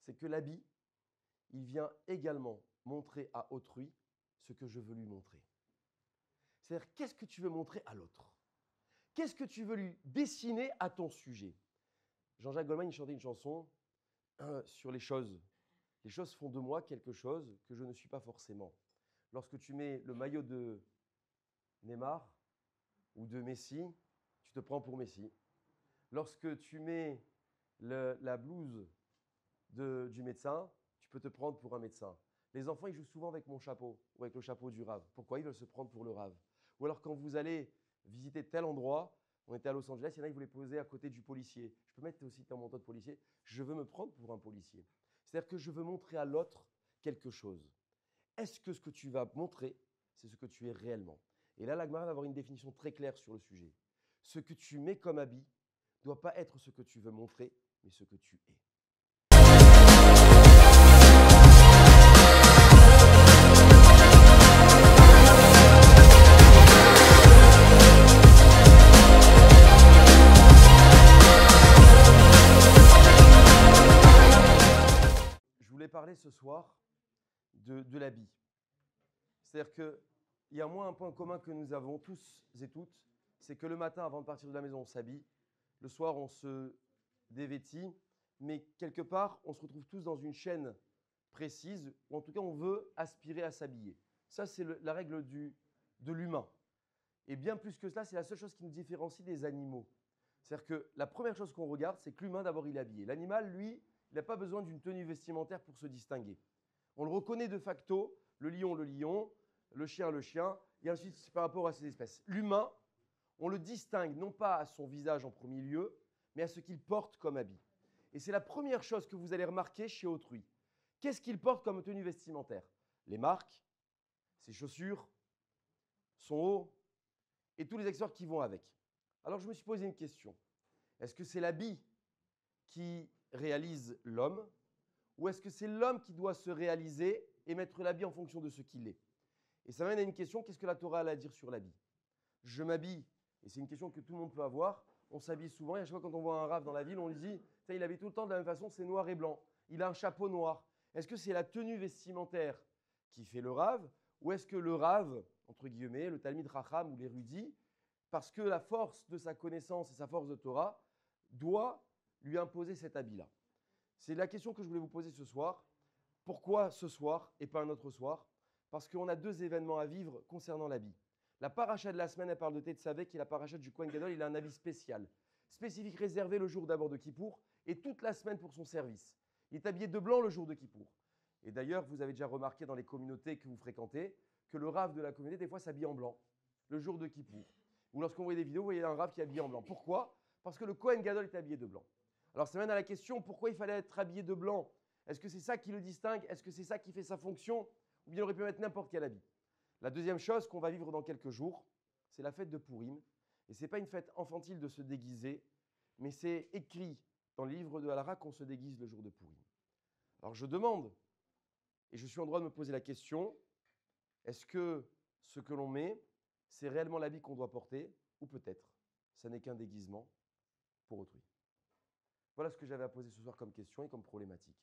c'est que l'habit, il vient également montrer à autrui ce que je veux lui montrer. C'est-à-dire, qu'est-ce que tu veux montrer à l'autre? Qu'est-ce que tu veux lui dessiner à ton sujet? Jean-Jacques Goldman, il chantait une chanson sur les choses. Les choses font de moi quelque chose que je ne suis pas forcément. Lorsque tu mets le maillot de Neymar ou de Messi, tu te prends pour Messi. Lorsque tu mets la blouse du médecin, tu peux te prendre pour un médecin. Les enfants, ils jouent souvent avec mon chapeau ou avec le chapeau du rave. Pourquoi? Ils veulent se prendre pour le rave. Ou alors quand vous allez visiter tel endroit, on était à Los Angeles, il y en a qui voulaient poser à côté du policier. Je peux mettre aussi ton manteau de policier. Je veux me prendre pour un policier. C'est-à-dire que je veux montrer à l'autre quelque chose. Est-ce que ce que tu vas montrer, c'est ce que tu es réellement? Et là, la Gemara va avoir une définition très claire sur le sujet. Ce que tu mets comme habit ne doit pas être ce que tu veux montrer, mais ce que tu es. Je voulais parler ce soir de l'habit. C'est-à-dire qu'il y a moins un point commun que nous avons tous et toutes, c'est que le matin, avant de partir de la maison, on s'habille. Le soir, on se dévêtit. Mais quelque part, on se retrouve tous dans une chaîne précise, ou en tout cas, on veut aspirer à s'habiller. Ça, c'est la règle de l'humain. Et bien plus que cela, c'est la seule chose qui nous différencie des animaux. C'est-à-dire que la première chose qu'on regarde, c'est que l'humain, d'abord, il est habillé. L'animal, lui, il n'a pas besoin d'une tenue vestimentaire pour se distinguer. On le reconnaît de facto, le lion, le chien, et ensuite c'est par rapport à ces espèces. L'humain, on le distingue non pas à son visage en premier lieu, mais à ce qu'il porte comme habit. Et c'est la première chose que vous allez remarquer chez autrui. Qu'est-ce qu'il porte comme tenue vestimentaire? Les marques, ses chaussures, son haut, et tous les accessoires qui vont avec. Alors je me suis posé une question. Est-ce que c'est l'habit qui réalise l'homme, ou est-ce que c'est l'homme qui doit se réaliser et mettre l'habit en fonction de ce qu'il est? Et ça m'amène à une question, qu'est-ce que la Torah a à dire sur l'habit? Je m'habille, et c'est une question que tout le monde peut avoir, on s'habille souvent, et à chaque fois quand on voit un rave dans la ville, on lui dit, il habille tout le temps de la même façon, c'est noir et blanc, il a un chapeau noir. Est-ce que c'est la tenue vestimentaire qui fait le rave, ou est-ce que le rave, entre guillemets, le Talmid Racham ou l'érudit, parce que la force de sa connaissance et sa force de Torah, doit lui imposer cet habit-là? C'est la question que je voulais vous poser ce soir. Pourquoi ce soir et pas un autre soir? Parce qu'on a deux événements à vivre concernant l'habit. La paracha de la semaine, elle parle de Tetzavé, qui est la paracha du Kohen Gadol. Il a un habit spécial, spécifique, réservé le jour d'abord de Kippour et toute la semaine pour son service. Il est habillé de blanc le jour de Kippour. Et d'ailleurs, vous avez déjà remarqué dans les communautés que vous fréquentez que le rave de la communauté, des fois, s'habille en blanc le jour de Kippour. Ou lorsqu'on voit des vidéos, vous voyez un rave qui est habillé en blanc. Pourquoi? Parce que le Kohen Gadol est habillé de blanc. Alors ça mène à la question, pourquoi il fallait être habillé de blanc? Est-ce que c'est ça qui le distingue? Est-ce que c'est ça qui fait sa fonction? Ou bien il aurait pu mettre n'importe quel habit? La deuxième chose qu'on va vivre dans quelques jours, c'est la fête de Pourim. Et ce n'est pas une fête infantile de se déguiser, mais c'est écrit dans le livre de Halara qu'on se déguise le jour de Pourim. Alors je demande, et je suis en droit de me poser la question, est-ce que ce que l'on met, c'est réellement l'habit qu'on doit porter? Ou peut-être, ça n'est qu'un déguisement pour autrui? Voilà ce que j'avais à poser ce soir comme question et comme problématique.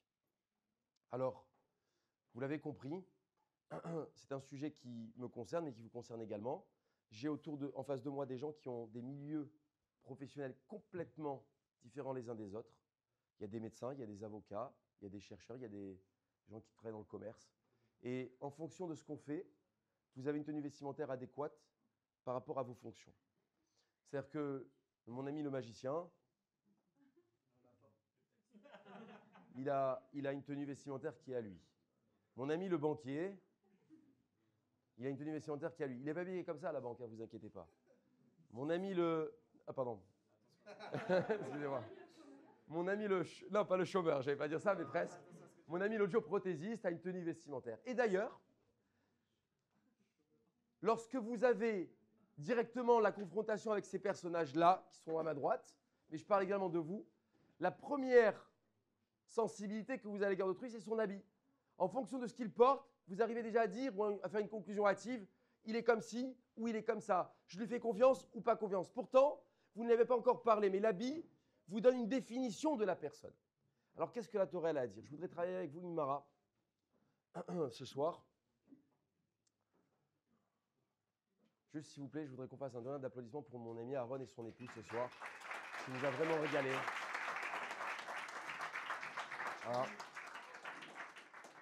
Alors, vous l'avez compris, c'est un sujet qui me concerne, mais qui vous concerne également. J'ai en face de moi des gens qui ont des milieux professionnels complètement différents les uns des autres. Il y a des médecins, il y a des avocats, il y a des chercheurs, il y a des gens qui travaillent dans le commerce. Et en fonction de ce qu'on fait, vous avez une tenue vestimentaire adéquate par rapport à vos fonctions. C'est-à-dire que mon ami le magicien, il a une tenue vestimentaire qui est à lui. Mon ami le banquier, il a une tenue vestimentaire qui est à lui. Il n'est pas habillé comme ça à la banque, ne vous inquiétez pas. Mon ami le... Ah pardon. Excusez-moi. Mon ami le... Non, pas le chômeur, je n'allais pas dire ça, mais presque. Mon ami l'audioprothésiste a une tenue vestimentaire. Et d'ailleurs, lorsque vous avez directement la confrontation avec ces personnages-là, qui sont à ma droite, mais je parle également de vous, la première sensibilité que vous allez garder d'autrui, c'est son habit. En fonction de ce qu'il porte, vous arrivez déjà à dire ou à faire une conclusion hâtive, il est comme ci ou il est comme ça. Je lui fais confiance ou pas confiance. Pourtant, vous ne l'avez pas encore parlé, mais l'habit vous donne une définition de la personne. Alors, qu'est-ce que la Torah elle a à dire? Je voudrais travailler avec vous, Mara, ce soir. Juste, s'il vous plaît, je voudrais qu'on fasse un tonnerre d'applaudissements pour mon ami Aaron et son épouse ce soir, qui nous a vraiment régalé. Voilà.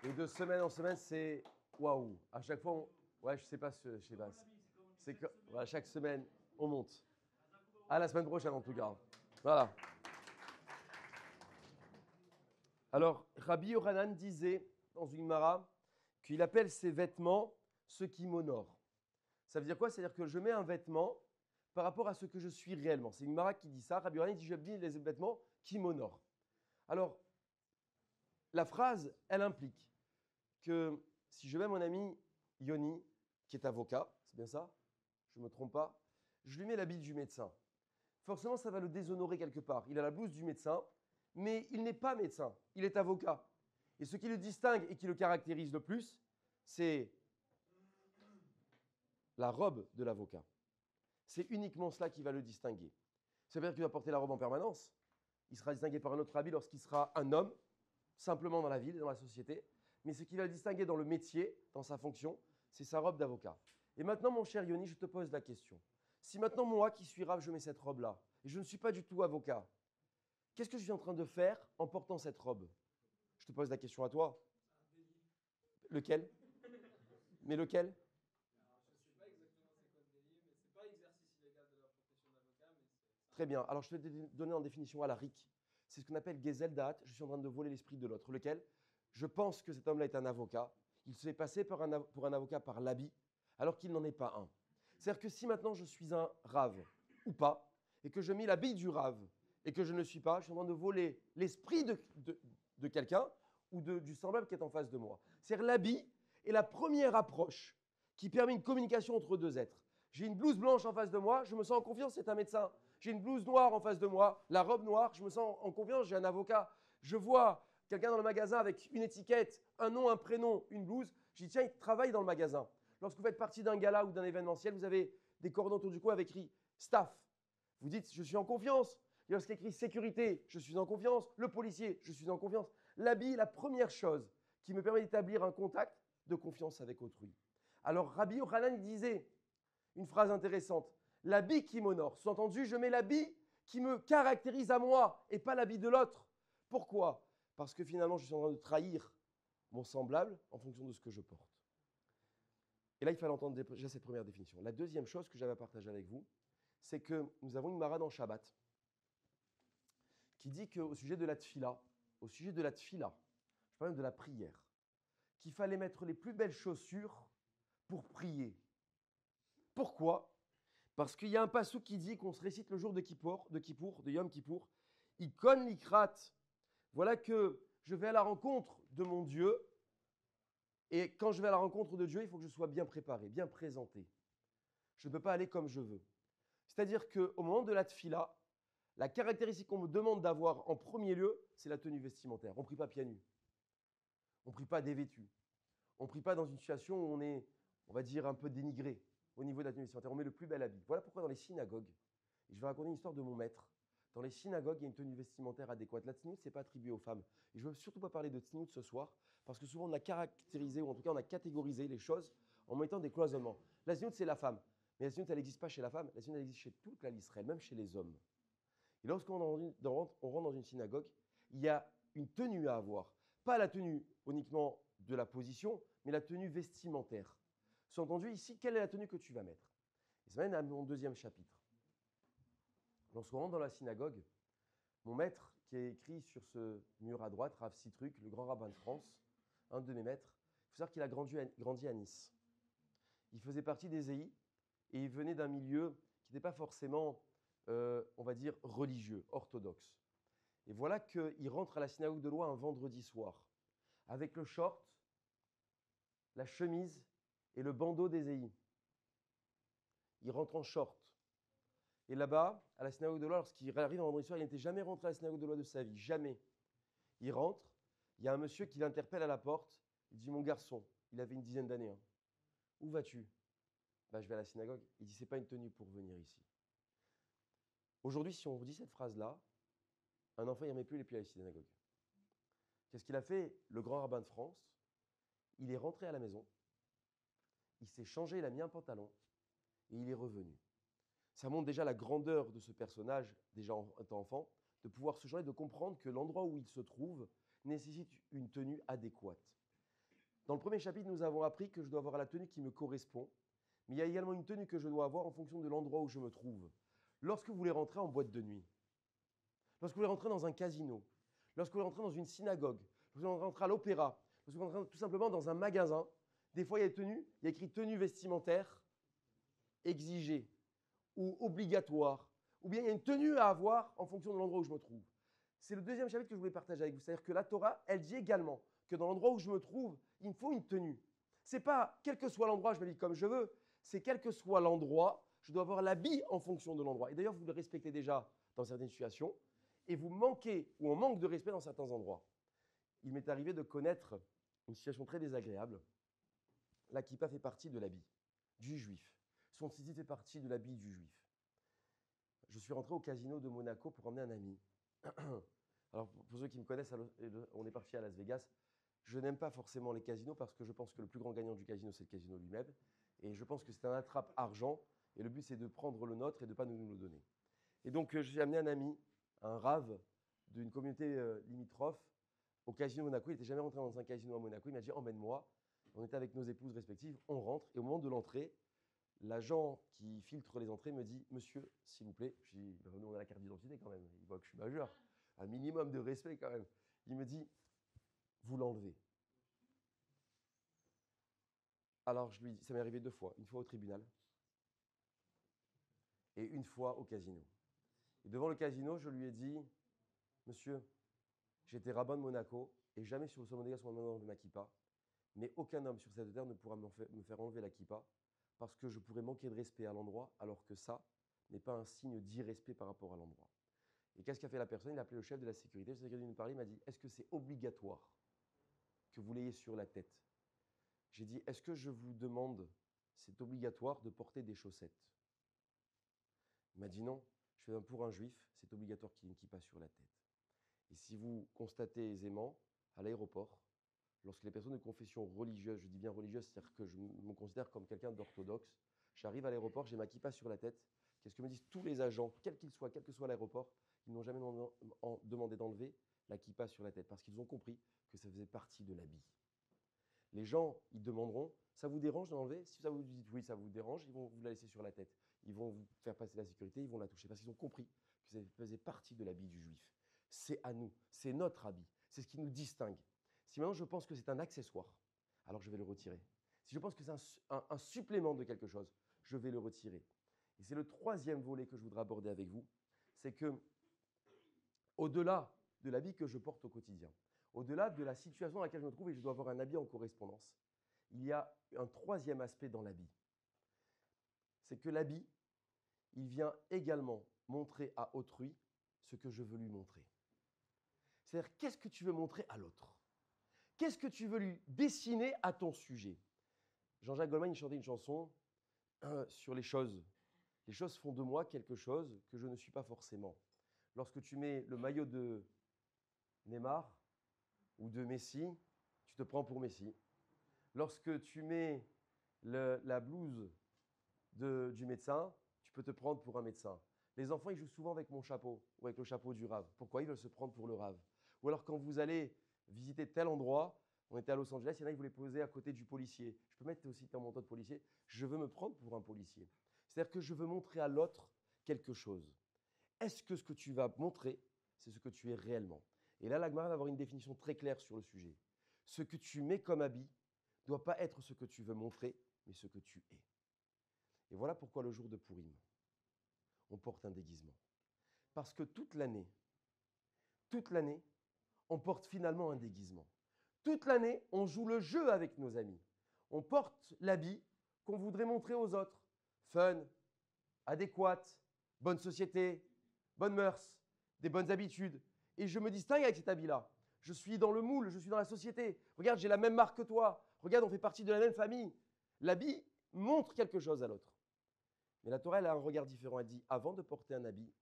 Et de semaine en semaine, c'est waouh. À chaque fois, ouais, je sais pas. C'est que voilà, chaque semaine, on monte. À la semaine prochaine, en tout cas. Voilà. Alors, Rabbi Yochanan disait dans une Gemara qu'il appelle ses vêtements ceux qui m'honorent. Ça veut dire quoi? C'est-à-dire que je mets un vêtement par rapport à ce que je suis réellement. C'est une Gemara qui dit ça. Rabbi Yochanan dit: je mets les vêtements qui m'honorent. Alors, la phrase, elle implique que si je mets mon ami Yoni, qui est avocat, c'est bien ça? Je ne me trompe pas. Je lui mets l'habit du médecin. Forcément, ça va le déshonorer quelque part. Il a la blouse du médecin, mais il n'est pas médecin, il est avocat. Et ce qui le distingue et qui le caractérise le plus, c'est la robe de l'avocat. C'est uniquement cela qui va le distinguer. Ça veut dire qu'il va porter la robe en permanence. Il sera distingué par un autre habit lorsqu'il sera un homme, simplement dans la ville et dans la société. Mais ce qui va le distinguer dans le métier, dans sa fonction, c'est sa robe d'avocat. Et maintenant, mon cher Yoni, je te pose la question. Si maintenant, moi qui suis rave, je mets cette robe-là, et je ne suis pas du tout avocat, qu'est-ce que je suis en train de faire en portant cette robe? Je te pose la question à toi. Lequel? Mais lequel? Très bien. Alors, je vais te donner en définition à la RIC. C'est ce qu'on appelle Gezel Da'at. Je suis en train de voler l'esprit de l'autre. Lequel? Je pense que cet homme-là est un avocat. Il se fait passer pour un avocat par l'habit, alors qu'il n'en est pas un. C'est-à-dire que si maintenant je suis un rave ou pas, et que je mets l'habit du rave, et que je ne le suis pas, je suis en train de voler l'esprit de quelqu'un ou du semblable qui est en face de moi. C'est-à-dire l'habit est la première approche qui permet une communication entre deux êtres. J'ai une blouse blanche en face de moi, je me sens en confiance, c'est un médecin. J'ai une blouse noire en face de moi, la robe noire, je me sens en confiance, j'ai un avocat. Je vois quelqu'un dans le magasin avec une étiquette, un nom, un prénom, une blouse. Je dis, tiens, il travaille dans le magasin. Lorsque vous faites partie d'un gala ou d'un événementiel, vous avez des cordons autour du cou avec écrit staff. Vous dites, je suis en confiance. Et lorsqu'il y a écrit sécurité, je suis en confiance. Le policier, je suis en confiance. L'habit est la première chose qui me permet d'établir un contact de confiance avec autrui. Alors, Rabbi Yochanan disait une phrase intéressante. L'habit qui m'honore. Sous-entendu, je mets l'habit qui me caractérise à moi et pas l'habit de l'autre. Pourquoi? Parce que finalement, je suis en train de trahir mon semblable en fonction de ce que je porte. Et là, il fallait entendre déjà cette première définition. La deuxième chose que j'avais à partager avec vous, c'est que nous avons une Mara dans Shabbat qui dit qu'au sujet de la tfila, je parle même de la prière, qu'il fallait mettre les plus belles chaussures pour prier. Pourquoi? Parce qu'il y a un passou qui dit qu'on se récite le jour de Yom Kippour, Ikon Likrat. Voilà que je vais à la rencontre de mon Dieu, et quand je vais à la rencontre de Dieu, il faut que je sois bien préparé, bien présenté. Je ne peux pas aller comme je veux. C'est-à-dire qu'au moment de la tfila, la caractéristique qu'on me demande d'avoir en premier lieu, c'est la tenue vestimentaire. On ne prie pas pieds nus. On ne prie pas dévêtu. On ne prie pas dans une situation où on est, on va dire, un peu dénigré au niveau de la tenue vestimentaire. On met le plus bel habit. Voilà pourquoi dans les synagogues, et je vais raconter une histoire de mon maître, dans les synagogues, il y a une tenue vestimentaire adéquate. La tsniout, ce n'est pas attribué aux femmes. Et je ne veux surtout pas parler de tsniout ce soir, parce que souvent on a caractérisé, ou en tout cas on a catégorisé les choses en mettant des cloisonnements. La tsniout, c'est la femme. Mais la tsniout, elle n'existe pas chez la femme. La tsniout, elle existe chez toute la l'Israël, même chez les hommes. Et lorsqu'on rentre dans une synagogue, il y a une tenue à avoir. Pas la tenue uniquement de la position, mais la tenue vestimentaire. Sous-entendu, ici, quelle est la tenue que tu vas mettre? Et ça mène à mon deuxième chapitre. Lorsqu'on rentre dans la synagogue, mon maître, qui est écrit sur ce mur à droite, Rav Sitruk, le grand rabbin de France, un de mes maîtres, il faut savoir qu'il a grandi à Nice. Il faisait partie des EI et il venait d'un milieu qui n'était pas forcément, on va dire, religieux, orthodoxe. Et voilà qu'il rentre à la synagogue de loi un vendredi soir, avec le short, la chemise et le bandeau des EI. Il rentre en short. Et là-bas, à la synagogue de loi, lorsqu'il arrive un vendredi soir, il n'était jamais rentré à la synagogue de loi de sa vie, jamais. Il rentre, il y a un monsieur qui l'interpelle à la porte, il dit « Mon garçon », il avait une dizaine d'années, hein, « Où vas-tu » ? Je vais à la synagogue. Il dit « C'est pas une tenue pour venir ici ». Aujourd'hui, si on vous dit cette phrase-là, un enfant, il ne remet plus les pieds à la synagogue. Qu'est-ce qu'il a fait, le grand rabbin de France? Il est rentré à la maison, il s'est changé, il a mis un pantalon et il est revenu. Ça montre déjà la grandeur de ce personnage, déjà en étant enfant, de pouvoir se changer, de comprendre que l'endroit où il se trouve nécessite une tenue adéquate. Dans le premier chapitre, nous avons appris que je dois avoir la tenue qui me correspond, mais il y a également une tenue que je dois avoir en fonction de l'endroit où je me trouve. Lorsque vous voulez rentrer en boîte de nuit, lorsque vous voulez rentrer dans un casino, lorsque vous voulez rentrer dans une synagogue, lorsque vous voulez rentrer à l'opéra, lorsque vous voulez rentrer tout simplement dans un magasin, des fois il y a il y a écrit tenue vestimentaire exigée ou obligatoire, ou bien il y a une tenue à avoir en fonction de l'endroit où je me trouve. C'est le deuxième chapitre que je voulais partager avec vous. C'est-à-dire que la Torah, elle dit également que dans l'endroit où je me trouve, il me faut une tenue. Ce n'est pas quel que soit l'endroit, je m'habille comme je veux, c'est quel que soit l'endroit, je dois avoir l'habit en fonction de l'endroit. Et d'ailleurs, vous le respectez déjà dans certaines situations, et vous manquez ou on manque de respect dans certains endroits. Il m'est arrivé de connaître une situation très désagréable. La kippa fait partie de l'habit du juif. Son tzitzit fait partie de l'habit du juif. Je suis rentré au casino de Monaco pour emmener un ami. Alors, pour ceux qui me connaissent, on est parti à Las Vegas. Je n'aime pas forcément les casinos parce que je pense que le plus grand gagnant du casino, c'est le casino lui-même. Et je pense que c'est un attrape-argent. Et le but, c'est de prendre le nôtre et de ne pas nous le donner. Et donc, j'ai amené un ami, un rave d'une communauté limitrophe, au casino de Monaco. Il n'était jamais rentré dans un casino à Monaco. Il m'a dit, emmène-moi. On était avec nos épouses respectives. On rentre. Et au moment de l'entrée, l'agent qui filtre les entrées me dit « Monsieur, s'il vous plaît », je dis « Nous, on a la carte d'identité quand même, il voit que je suis majeur, un minimum de respect quand même ». Il me dit « Vous l'enlevez ». Alors, ça m'est arrivé 2 fois, une fois au tribunal et une fois au casino. Et devant le casino, je lui ai dit « Monsieur, j'étais rabbin de Monaco et jamais sur le sol de mon dégât sur ma kippa, mais aucun homme sur cette terre ne pourra me faire enlever la kippa parce que je pourrais manquer de respect à l'endroit, alors que ça n'est pas un signe d'irrespect par rapport à l'endroit. » Et qu'est-ce qu'a fait la personne? Il a appelé le chef de la sécurité. Le chef de la sécurité nous parlait, il m'a dit, est-ce que c'est obligatoire que vous l'ayez sur la tête? J'ai dit, est-ce que je vous demande, c'est obligatoire de porter des chaussettes? Il m'a dit non. Je fais, pour un juif, c'est obligatoire qu'il y ait une kippa sur la tête. Et si vous constatez aisément, à l'aéroport, lorsque les personnes de confession religieuse, je dis bien religieuse, c'est-à-dire que je me considère comme quelqu'un d'orthodoxe, j'arrive à l'aéroport, j'ai ma kippa sur la tête. Qu'est-ce que me disent tous les agents, quels qu'ils soient, quel que soit l'aéroport, ils n'ont jamais demandé d'enlever la kippa sur la tête parce qu'ils ont compris que ça faisait partie de l'habit. Les gens, ils demanderont, ça vous dérange d'enlever? Si ça vous dit oui, ça vous dérange, ils vont vous la laisser sur la tête. Ils vont vous faire passer la sécurité, ils vont la toucher parce qu'ils ont compris que ça faisait partie de l'habit du juif. C'est à nous, c'est notre habit, c'est ce qui nous distingue. Si maintenant je pense que c'est un accessoire, alors je vais le retirer. Si je pense que c'est un supplément de quelque chose, je vais le retirer. Et c'est le troisième volet que je voudrais aborder avec vous, c'est que au-delà de l'habit que je porte au quotidien, au-delà de la situation dans laquelle je me trouve et je dois avoir un habit en correspondance, il y a un troisième aspect dans l'habit. C'est que l'habit, il vient également montrer à autrui ce que je veux lui montrer. C'est-à-dire, qu'est-ce que tu veux montrer à l'autre? Qu'est-ce que tu veux lui dessiner à ton sujet? Jean-Jacques Goldman, il chantait une chanson sur les choses. Les choses font de moi quelque chose que je ne suis pas forcément. Lorsque tu mets le maillot de Neymar ou de Messi, tu te prends pour Messi. Lorsque tu mets la blouse du médecin, tu peux te prendre pour un médecin. Les enfants, ils jouent souvent avec mon chapeau ou avec le chapeau du rave. Pourquoi? Ils veulent se prendre pour le rave. Ou alors quand vous allez visiter tel endroit, on était à Los Angeles, il y en a qui voulaient poser à côté du policier. Je peux mettre aussi ton manteau de policier. Je veux me prendre pour un policier. C'est-à-dire que je veux montrer à l'autre quelque chose. Est-ce que ce que tu vas montrer, c'est ce que tu es réellement? Et là, la Gemara va avoir une définition très claire sur le sujet. Ce que tu mets comme habit ne doit pas être ce que tu veux montrer, mais ce que tu es. Et voilà pourquoi le jour de Pourim, on porte un déguisement. Parce que toute l'année, on porte finalement un déguisement. Toute l'année, on joue le jeu avec nos amis. On porte l'habit qu'on voudrait montrer aux autres. Fun, adéquate, bonne société, bonnes mœurs, des bonnes habitudes. Et je me distingue avec cet habit-là. Je suis dans le moule, je suis dans la société. Regarde, j'ai la même marque que toi. Regarde, on fait partie de la même famille. L'habit montre quelque chose à l'autre. Mais la Torah, elle a un regard différent. Elle dit, avant de porter un habit,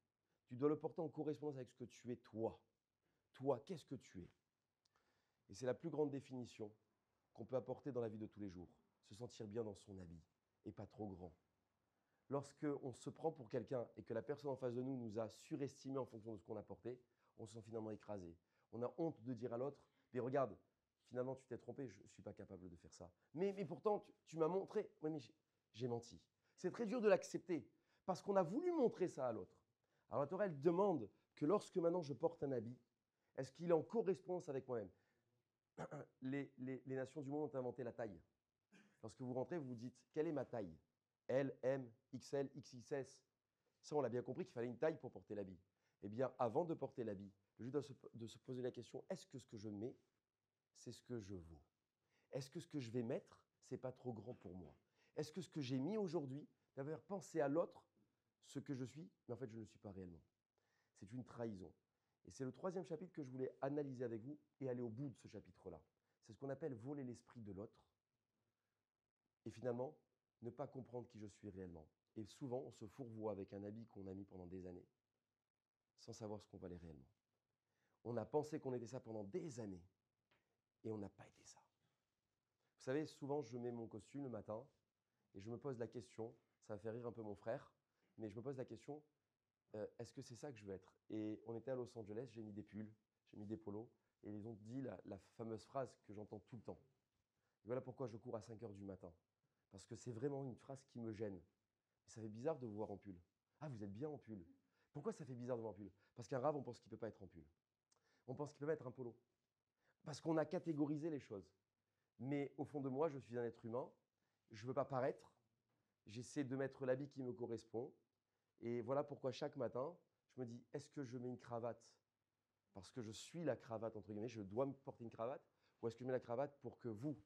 tu dois le porter en correspondance avec ce que tu es toi. Toi, qu'est-ce que tu es? Et c'est la plus grande définition qu'on peut apporter dans la vie de tous les jours. Se sentir bien dans son habit et pas trop grand. Lorsqu'on se prend pour quelqu'un et que la personne en face de nous nous a surestimé en fonction de ce qu'on a porté, on se sent finalement écrasé. On a honte de dire à l'autre, mais regarde, finalement tu t'es trompé, je ne suis pas capable de faire ça. Mais pourtant, tu m'as montré, oui mais j'ai menti. C'est très dur de l'accepter parce qu'on a voulu montrer ça à l'autre. Alors la Torah, elle demande que lorsque maintenant je porte un habit, est-ce qu'il est en correspondance avec moi-même? Les nations du monde ont inventé la taille. Lorsque vous rentrez, vous vous dites, quelle est ma taille? L, M, XL, XXS. Ça, on l'a bien compris qu'il fallait une taille pour porter l'habit. Eh bien, avant de porter l'habit, le juif doit se poser la question, est-ce que ce que je mets, c'est ce que je vaux? Est-ce que ce que je vais mettre, c'est pas trop grand pour moi? Est-ce que ce que j'ai mis aujourd'hui va faire penser à l'autre ce que je suis, mais en fait, je ne le suis pas réellement? C'est une trahison. Et c'est le troisième chapitre que je voulais analyser avec vous et aller au bout de ce chapitre-là. C'est ce qu'on appelle voler l'esprit de l'autre et finalement ne pas comprendre qui je suis réellement. Et souvent, on se fourvoie avec un habit qu'on a mis pendant des années sans savoir ce qu'on valait réellement. On a pensé qu'on était ça pendant des années et on n'a pas été ça. Vous savez, souvent, je mets mon costume le matin et je me pose la question, ça va faire rire un peu mon frère, mais je me pose la question, est-ce que c'est ça que je veux être? Et on était à Los Angeles, j'ai mis des pulls, j'ai mis des polos, et ils ont dit la fameuse phrase que j'entends tout le temps. Et voilà pourquoi je cours à 5 heures du matin. Parce que c'est vraiment une phrase qui me gêne. Et ça fait bizarre de vous voir en pull. Ah, vous êtes bien en pull. Pourquoi ça fait bizarre de vous voir en pull? Parce qu'un rave, on pense qu'il ne peut pas être en pull. On pense qu'il ne peut pas être un polo. Parce qu'on a catégorisé les choses. Mais au fond de moi, je suis un être humain. Je ne veux pas paraître. J'essaie de mettre l'habit qui me correspond. Et voilà pourquoi chaque matin, je me dis, est-ce que je mets une cravate parce que je suis la cravate, entre guillemets, je dois me porter une cravate, ou est-ce que je mets la cravate pour que vous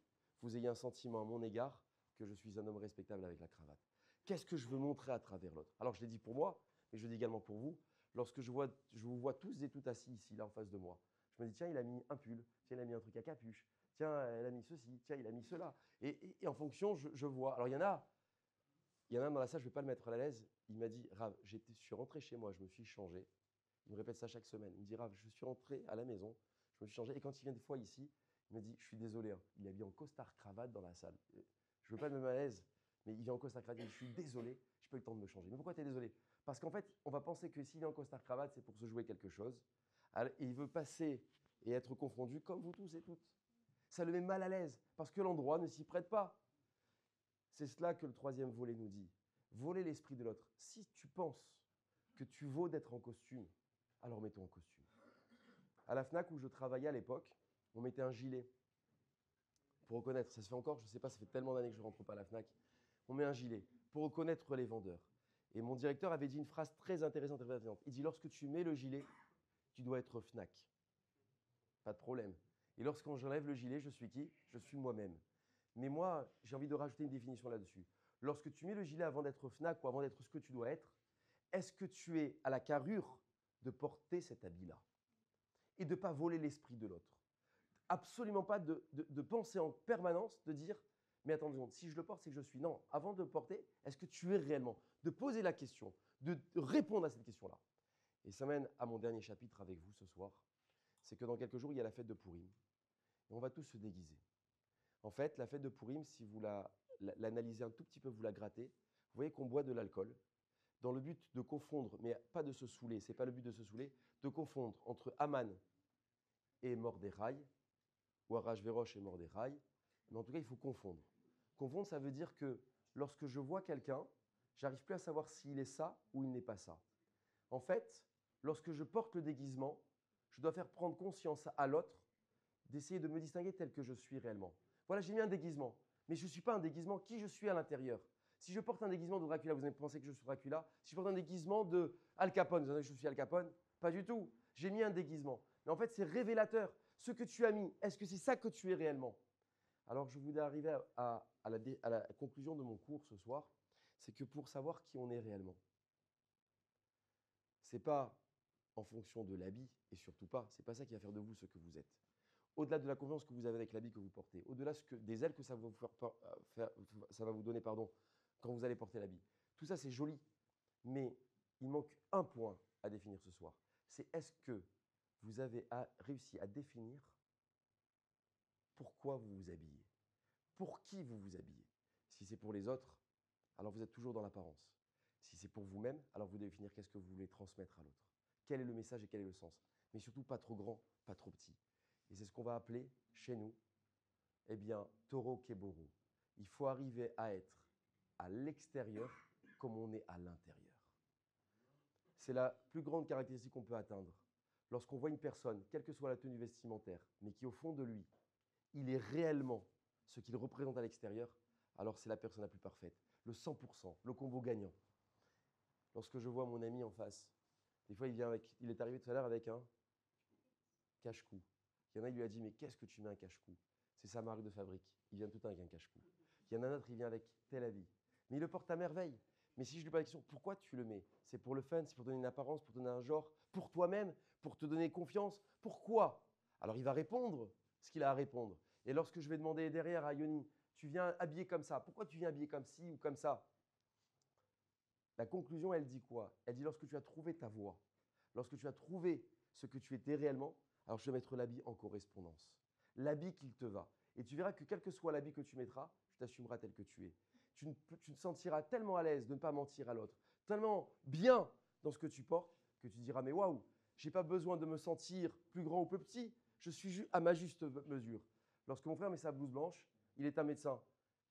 ayez un sentiment à mon égard que je suis un homme respectable avec la cravate? Qu'est-ce que je veux montrer à travers l'autre? Alors je l'ai dit pour moi, mais je le dis également pour vous. Lorsque je vous vois tous et toutes assis ici, là en face de moi, je me dis, tiens, il a mis un pull, tiens, il a mis un truc à capuche, tiens, elle a mis ceci, tiens, il a mis cela. Et en fonction, je vois. Alors il y en a un dans la salle, je ne vais pas le mettre à l'aise, il m'a dit, Rav, je suis rentré chez moi, je me suis changé. Il me répète ça chaque semaine. Il me dit, Rav, je suis rentré à la maison, je me suis changé. Et quand il vient des fois ici, il me dit, je suis désolé, hein, il est habillé en costard-cravate dans la salle. Je ne veux pas me mettre à l'aise, mais il vient en costard-cravate. Il me dit, je suis désolé, je n'ai pas eu le temps de me changer. Mais pourquoi tu es désolé? Parce qu'en fait, on va penser que s'il est en costard-cravate, c'est pour se jouer quelque chose. Et il veut passer et être confondu comme vous tous et toutes. Ça le met mal à l'aise parce que l'endroit ne s'y prête pas. C'est cela que le troisième volet nous dit. Voler l'esprit de l'autre. Si tu penses que tu vaux d'être en costume, alors mets-toi en costume. À la FNAC où je travaillais à l'époque, on mettait un gilet pour reconnaître. Ça se fait encore, je ne sais pas, ça fait tellement d'années que je ne rentre pas à la FNAC. On met un gilet pour reconnaître les vendeurs. Et mon directeur avait dit une phrase très intéressante. Il dit, lorsque tu mets le gilet, tu dois être FNAC. Pas de problème. Et lorsqu'on j'enlève le gilet, je suis qui? Je suis moi-même. Mais moi, j'ai envie de rajouter une définition là-dessus. Lorsque tu mets le gilet avant d'être FNAC ou avant d'être ce que tu dois être, est-ce que tu es à la carrure de porter cet habit-là et de ne pas voler l'esprit de l'autre? Absolument pas de penser en permanence, de dire, mais attends une seconde, si je le porte, c'est que je suis. Non, avant de le porter, est-ce que tu es réellement? De poser la question, de répondre à cette question-là. Et ça mène à mon dernier chapitre avec vous ce soir. C'est que dans quelques jours, il y a la fête de Pourim. Et on va tous se déguiser. En fait, la fête de Pourim, si vous l'analysez un tout petit peu, vous la grattez, vous voyez qu'on boit de l'alcool dans le but de confondre, mais pas de se saouler, ce n'est pas le but de se saouler, de confondre entre Aman et Mordechai, ou Arachvérosh et Mordechai, mais en tout cas, il faut confondre. Confondre, ça veut dire que lorsque je vois quelqu'un, j'arrive plus à savoir s'il est ça ou il n'est pas ça. En fait, lorsque je porte le déguisement, je dois faire prendre conscience à l'autre d'essayer de me distinguer tel que je suis réellement. Voilà, j'ai mis un déguisement, mais je ne suis pas un déguisement qui je suis à l'intérieur. Si je porte un déguisement de Dracula, vous allez penser que je suis Dracula. Si je porte un déguisement de Al Capone, vous allez que je suis Al Capone? Pas du tout. J'ai mis un déguisement. Mais en fait, c'est révélateur. Ce que tu as mis, est-ce que c'est ça que tu es réellement? Alors, je voudrais arriver à la conclusion de mon cours ce soir. C'est que pour savoir qui on est réellement, ce n'est pas en fonction de l'habit, et surtout pas, ce n'est pas ça qui va faire de vous ce que vous êtes. Au-delà de la confiance que vous avez avec l'habit que vous portez, au-delà des ailes que ça va vous donner quand vous allez porter l'habit. Tout ça, c'est joli, mais il manque un point à définir ce soir. C'est est-ce que vous avez réussi à définir pourquoi vous vous habillez. Pour qui vous vous habillez. Si c'est pour les autres, alors vous êtes toujours dans l'apparence. Si c'est pour vous-même, alors vous devez définir qu'est-ce que vous voulez transmettre à l'autre. Quel est le message et quel est le sens. Mais surtout pas trop grand, pas trop petit. Et c'est ce qu'on va appeler chez nous, eh bien, Toro Keboro. Il faut arriver à être à l'extérieur comme on est à l'intérieur. C'est la plus grande caractéristique qu'on peut atteindre. Lorsqu'on voit une personne, quelle que soit la tenue vestimentaire, mais qui au fond de lui, il est réellement ce qu'il représente à l'extérieur, alors c'est la personne la plus parfaite. Le 100%, le combo gagnant. Lorsque je vois mon ami en face, des fois il est arrivé tout à l'heure avec un cache-cou. Il y en a, il lui a dit, mais qu'est-ce que tu mets un cache-cou? C'est sa marque de fabrique. Il vient tout le temps avec un cache-cou. Il y en a un autre, il vient avec tel habit. Mais il le porte à merveille. Mais si je lui pose la question, pourquoi tu le mets? C'est pour le fun, c'est pour donner une apparence, pour donner un genre, pour toi-même, pour te donner confiance. Pourquoi? Alors il va répondre ce qu'il a à répondre. Et lorsque je vais demander derrière à Yoni, tu viens habillé comme ça, pourquoi tu viens habillé comme ci ou comme ça? La conclusion, elle dit quoi? Elle dit lorsque tu as trouvé ta voie, lorsque tu as trouvé ce que tu étais réellement, alors je vais mettre l'habit en correspondance. L'habit qu'il te va. Et tu verras que quel que soit l'habit que tu mettras, tu t'assumeras tel que tu es. Tu te sentiras tellement à l'aise de ne pas mentir à l'autre, tellement bien dans ce que tu portes, que tu diras, mais waouh, je n'ai pas besoin de me sentir plus grand ou plus petit, je suis à ma juste mesure. Lorsque mon frère met sa blouse blanche, il est un médecin.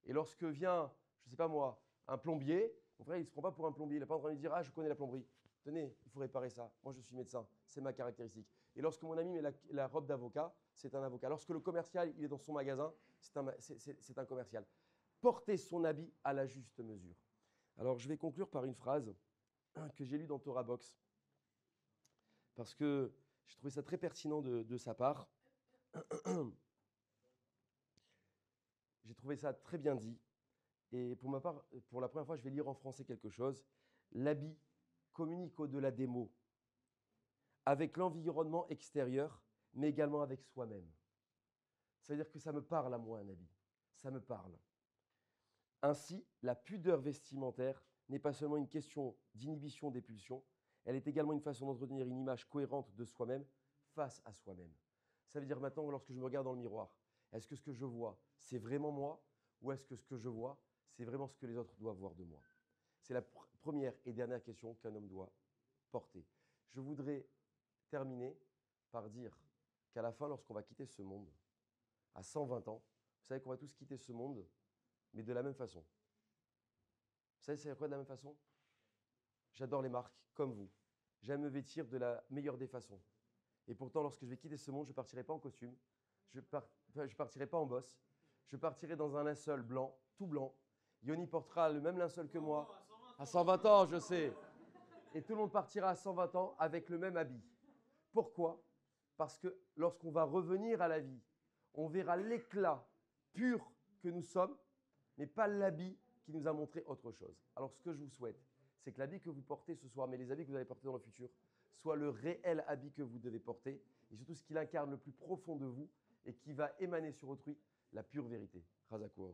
Et lorsque vient, je ne sais pas moi, un plombier, mon frère, il ne se prend pas pour un plombier. Il n'est pas en train de lui dire, ah, je connais la plomberie. Tenez, il faut réparer ça. Moi, je suis médecin. C'est ma caractéristique. Et lorsque mon ami met la robe d'avocat, c'est un avocat. Lorsque le commercial, il est dans son magasin, c'est un commercial. Porter son habit à la juste mesure. Alors, je vais conclure par une phrase que j'ai lue dans Torah Box, parce que j'ai trouvé ça très pertinent de sa part. J'ai trouvé ça très bien dit. Et pour ma part, pour la première fois, je vais lire en français quelque chose. L'habit communique au-delà des mots, avec l'environnement extérieur, mais également avec soi-même. Ça veut dire que ça me parle à moi, un habit. Ça me parle. Ainsi, la pudeur vestimentaire n'est pas seulement une question d'inhibition des pulsions, elle est également une façon d'entretenir une image cohérente de soi-même face à soi-même. Ça veut dire maintenant, lorsque je me regarde dans le miroir, est-ce que ce que je vois, c'est vraiment moi, ou est-ce que ce que je vois, c'est vraiment ce que les autres doivent voir de moi? C'est la première et dernière question qu'un homme doit porter. Je voudrais terminer par dire qu'à la fin, lorsqu'on va quitter ce monde, à 120 ans, vous savez qu'on va tous quitter ce monde, mais de la même façon. Vous savez, c'est quoi de la même façon? J'adore les marques, comme vous. J'aime me vêtir de la meilleure des façons. Et pourtant, lorsque je vais quitter ce monde, je ne partirai pas en costume, je ne partirai pas en bosse, je partirai dans un linceul blanc, tout blanc. Yoni portera le même linceul que moi, à 120 ans, je sais. Et tout le monde partira à 120 ans avec le même habit. Pourquoi? Parce que lorsqu'on va revenir à la vie, on verra l'éclat pur que nous sommes, mais pas l'habit qui nous a montré autre chose. Alors ce que je vous souhaite, c'est que l'habit que vous portez ce soir, mais les habits que vous allez porter dans le futur, soit le réel habit que vous devez porter, et surtout ce qu'il incarne le plus profond de vous, et qui va émaner sur autrui la pure vérité. Razakou.